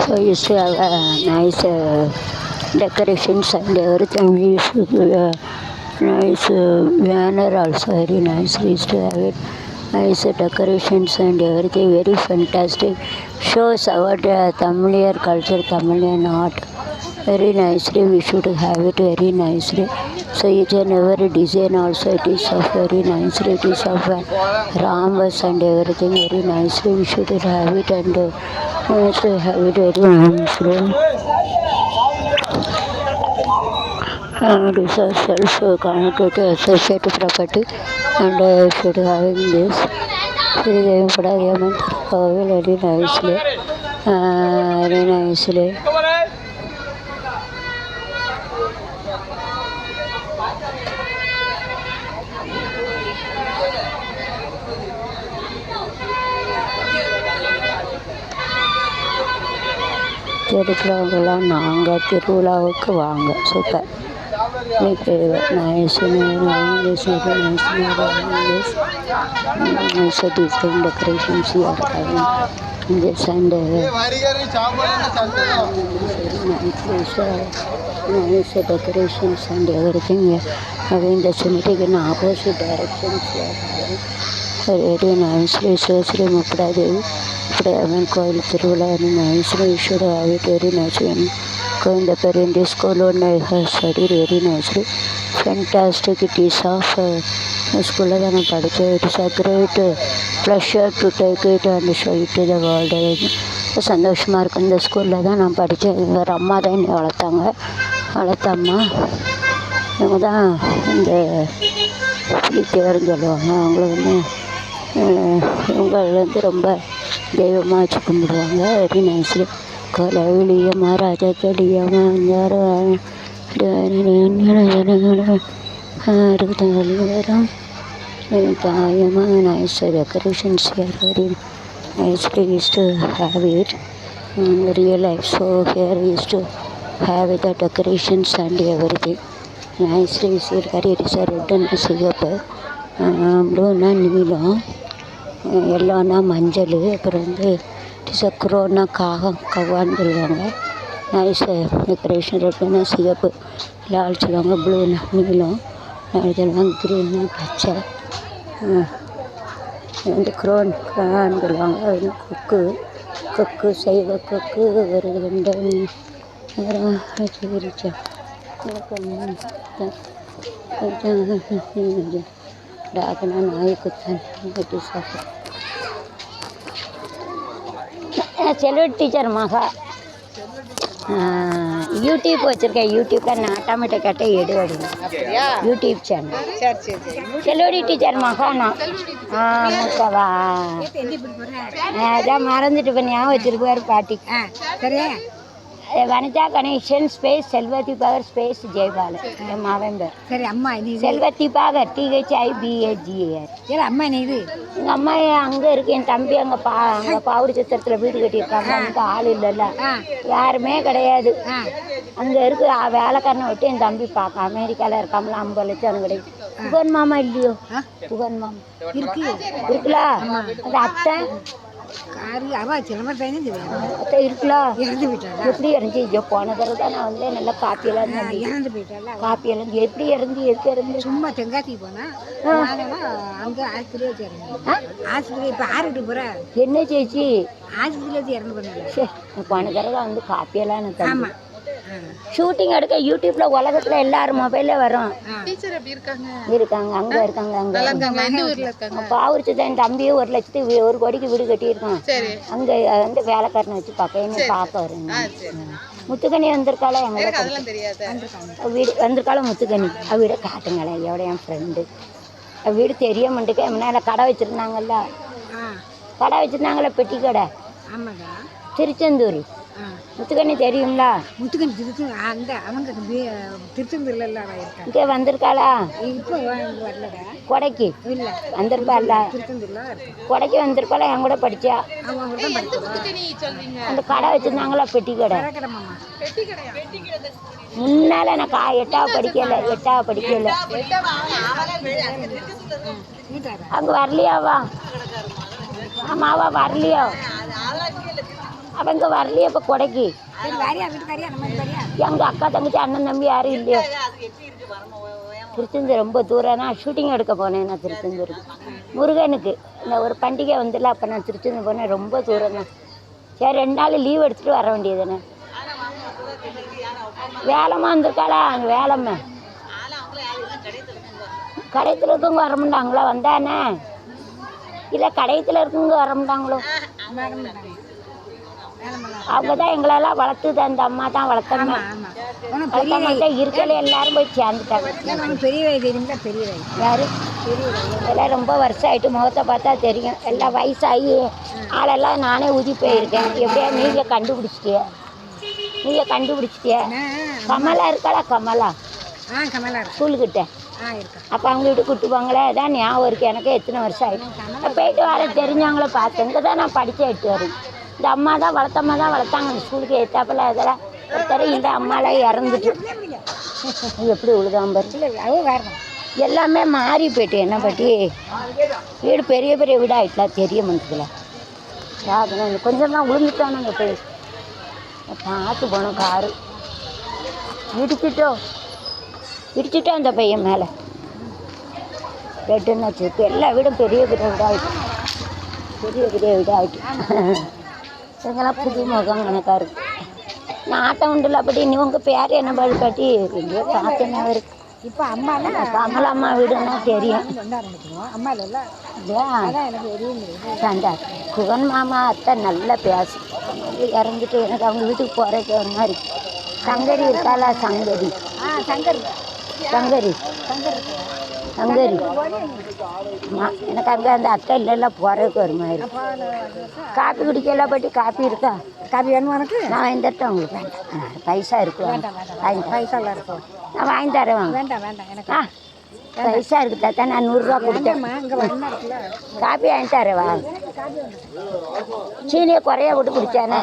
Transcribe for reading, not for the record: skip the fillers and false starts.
So you used to have nice decorations and everything. We used to nice banner also, very nice. We used to have it. Nice decorations and everything, very fantastic. Shows our Tamilian culture, Tamilian art. Very nicely, we should have it very nicely. So each and every design also, it is of very nicely. It is of Rambas and everything very nicely. We should have it and we should have it very nicely. This is self-connected associated property and should having this. Very nicely. Very nicely. திருக்குறளெல்லாம் நாங்கள் திருவிழாவுக்கு வாங்க super nice design decorations here this and nice decorations and everything having the cemetery in opposite directions here. Very nicely, Sri Muppadadevi, Prayaman Koil Tirula, nicely, you should have it very nicely. Going the parent school and I have studied very nicely. Fantastic, it is of school and it is a great pleasure to take it and show it to the world. சந்தோஷமாக இருக்கும் இந்த ஸ்கூலில் தான் நான் படித்தேன். எங்கள் அம்மா தான் என்னை வளர்த்தம்மா இவங்க தான் இந்த பிடித்தவர்னு சொல்லுவாங்க. அவங்கள வந்து இவங்க ரொம்ப தெய்வமாக வச்சு கும்பிடுவாங்க. வெரி நைஸ்லி கொலவிலிய மகாராஜா கலியமாக வரும் தாயமாக nice decorations very nicely used to have it in real life. So here we used to have the decorations and everything. Nicely you see it is a red and சிகப்பு, ப்ளூனா நீலம், எல்லோனா மஞ்சள், அப்புறம் வந்து இட் இஸ் அ குரோனா கவ்வான்னு சொல்லுவாங்க. Nice decoration. ரெட்டுனா சிகப்பு, லால் சொல்லுவாங்க, ப்ளூனா நீலம், லால் சொல்லுவாங்க, க்ரீன்னா பச்சை, வந்து க்ரோன்னு சொல்லுவாங்க. அது கொக்கு செய்த கொக்கு ஒரு வெண்டை வச்சு டாக்னா நாய் குத்தான் செல்வ டீச்சர் மகா யூடியூப் வச்சுருக்கேன். யூடியூப்பில் நான் ஆட்டோமேட்டிக் கேட்டே எடுவடுங்க யூடியூப் சேனல். செல்வடி டீச்சர் மகானா மூத்தவா அதான் மறந்துட்டு இப்போ ஞாபகம் வச்சுருப்பார் பாட்டி. சரியா வனிதா கணேசன் ஸ்பேஸ் செல்வத்தி பாகர் ஸ்பேஸ் ஜெயபாலன் என் மாவன் பேர். சரி அம்மா இது செல்வத்தி பாகர் THIBAGAR. சரி அம்மா என்ன இது எங்கள் அம்மா அங்கே இருக்கு. என் தம்பி அங்கே பாவடி சித்திரத்தில் வீடு கட்டியிருக்காங்க. அங்கே ஆள் இல்லைல்ல, யாருமே கிடையாது. அங்கே இருக்கு வேலைக்காரனை விட்டு என் தம்பி பார்க்க அமெரிக்காவில் இருக்காமல 50 லட்சம் கிடைக்கும். புகன் மாமா இல்லையோ? புகன் மாமா இருக்குல்ல, அது அத்தை இருக்கலாம். எப்படி இறந்து போன தடவை தான் நான் வந்து நல்லா காப்பியெல்லாம் இறந்து போயிட்டால. காப்பியெல்லாம் எப்படி இறந்து சும்மா தெங்காத்தி போனா அங்கே ஆஸ்பத்திரி இப்போ ஆறுட்டு போற என்ன சேச்சி ஆஸ்பத்திரியில இறந்து போனாங்க. போன தடவை வந்து காப்பியெல்லாம் நான் ஷூட்டிங் எடுக்க யூடியூப்பில் உலகத்தில் எல்லாரும் மொபைலில் வரும். இருக்காங்க அங்கே இருக்காங்க. அங்கே பாவரிச்சு தான் என் தம்பியும் 1 கோடிக்கு வீடு கட்டியிருக்கான். அங்கே வந்து வேலைக்காரனை வச்சு பார்க்க வருங்க. முத்துக்கனி வந்திருக்காளா எங்களோட வீடு வந்திருக்காள முத்துக்கனி. வீட காட்டுங்களேன். எவ்வளோ என் ஃப்ரெண்டு வீடு தெரிய மாட்டேங்க. முன்னால கடை வச்சுருந்தாங்கல்ல, பெட்டி கடை திருச்செந்தூர். முத்துக்கண்ணி தெரியுங்களா? முத்துக்கண்ணி அந்த அவங்க திருச்செந்தூர்ல இங்கே வந்திருக்காளா? இப்போ வரலடா. கொடைக்கு இல்லை வந்திருப்பாள்ல, கொடைக்கு வந்திருப்பாளா? என் கூட படிச்சா. அந்த கடை வச்சுருந்தாங்களா பெட்டி கடை. முன்னால நான் 8வது படிக்கல. அங்கே வரலையாவா? ஆமாவா வரலையோ? அவங்க வரலையே இப்போ கொடைக்கு. எங்கள் அக்கா தங்கச்சி அண்ணன் தம்பி யாரும் இல்லையோ. திருச்செந்தூர் ரொம்ப தூரம். நான் ஷூட்டிங் எடுக்க போனேன். நான் திருச்செந்தூர் முருகனுக்கு இந்த ஒரு பண்டிகை வந்துல, அப்போ நான் திருச்செந்தூர் போனேன். ரொம்ப தூரம் தான். சரி 2 நாள் லீவ் எடுத்துகிட்டு வர வேண்டியது தானே. வேலைமா வந்திருக்காளா? அங்கே வேலைம்மா கடையத்தில் இருக்கவங்க வர மாட்டாங்களா? வந்தானே இல்லை கடையத்தில் இருக்கவங்க வர மாட்டாங்களோ? அவங்க தான் எங்களெல்லாம் வளர்த்துது. அந்த அம்மா தான் வளர்த்தாங்க. இருக்கல எல்லாரும் போய் சேர்ந்துட்டாங்க. பெரிய யாரு எல்லாம் ரொம்ப வருஷம் ஆகிட்டு முகத்தை பார்த்தா தெரியும். எல்லாம் வயசாகி ஆளெல்லாம் நானே ஊதி போயிருக்கேன். எப்படியா நீங்கள் கண்டுபிடிச்சிட்டியா? கமலா இருக்காளா? கமலா ஸ்கூலுக்கிட்ட. அப்போ அவங்க வீட்டு கூட்டுவாங்களே, அதான் ஞாபகம் இருக்குது எனக்கு. எத்தனை வருஷம் ஆகிட்டு போயிட்டு வர தெரிஞ்சவங்கள பார்த்தேன். இங்கே தான் நான் படிக்க 8 வரும். இந்த அம்மா தான் வளர்த்தாங்க. அந்த ஸ்கூலுக்கு ஏற்றாப்பில் அதெல்லாம் ஒருத்தர் இந்த அம்மாலாம் இறந்துட்டு எப்படி உழுதாம்பர் எல்லாமே மாறி போயிட்டு. என்ன பட்டி வீடு பெரிய பெரிய வீடாக ஆகிட்டலாம் தெரிய மாட்டேதுல. அதனால் கொஞ்சம் தான் விழுந்துட்டானுங்க. போய் பார்த்து போனோம். காரு இடிச்சிட்டோம் அந்த பையன் மேலே. ரெட்டுன்னு வச்சுருக்கு. எல்லா வீடும் பெரிய பெரிய வீடாகிட்டு இதெல்லாம் புது முகம் கணக்காக இருக்குது. நான் ஆட்டம் உண்டுல. அப்படி நீ உங்கள் பேர் என்ன பாடு காட்டி எங்கேயோ பார்த்தேன்னா இருக்குது. இப்போ கமலா அம்மா வீடுன்னா தெரியும். சண்டா குகன் மாமா அத்தை நல்லா பேசு. இறந்துட்டு எனக்கு அவங்க வீட்டுக்கு போகிறதுக்கு ஒரு மாதிரி. சங்கரி இருக்காளா? சங்கரி எனக்கு அங்கே அந்த அத்தை இல்லைல்ல போகிறதுக்கு ஒரு மாதிரி. காப்பி குடிக்கலாம். பட்டி காப்பி இருக்கா? காப்பி வேணுமா எனக்கு? நான் வாங்கி தரேன். உங்களுக்கு வேண்டாம். பைசா இருக்கு. பைசாலாம் இருக்கும். நான் வாங்கி தரேன். வேண்டாம். பைசா இருக்குதா தான் நான் 100 ரூபா கொடுத்தேன். காப்பி வாங்கி தரேவா? சீனியை குறைய விட்டு குடித்தானே.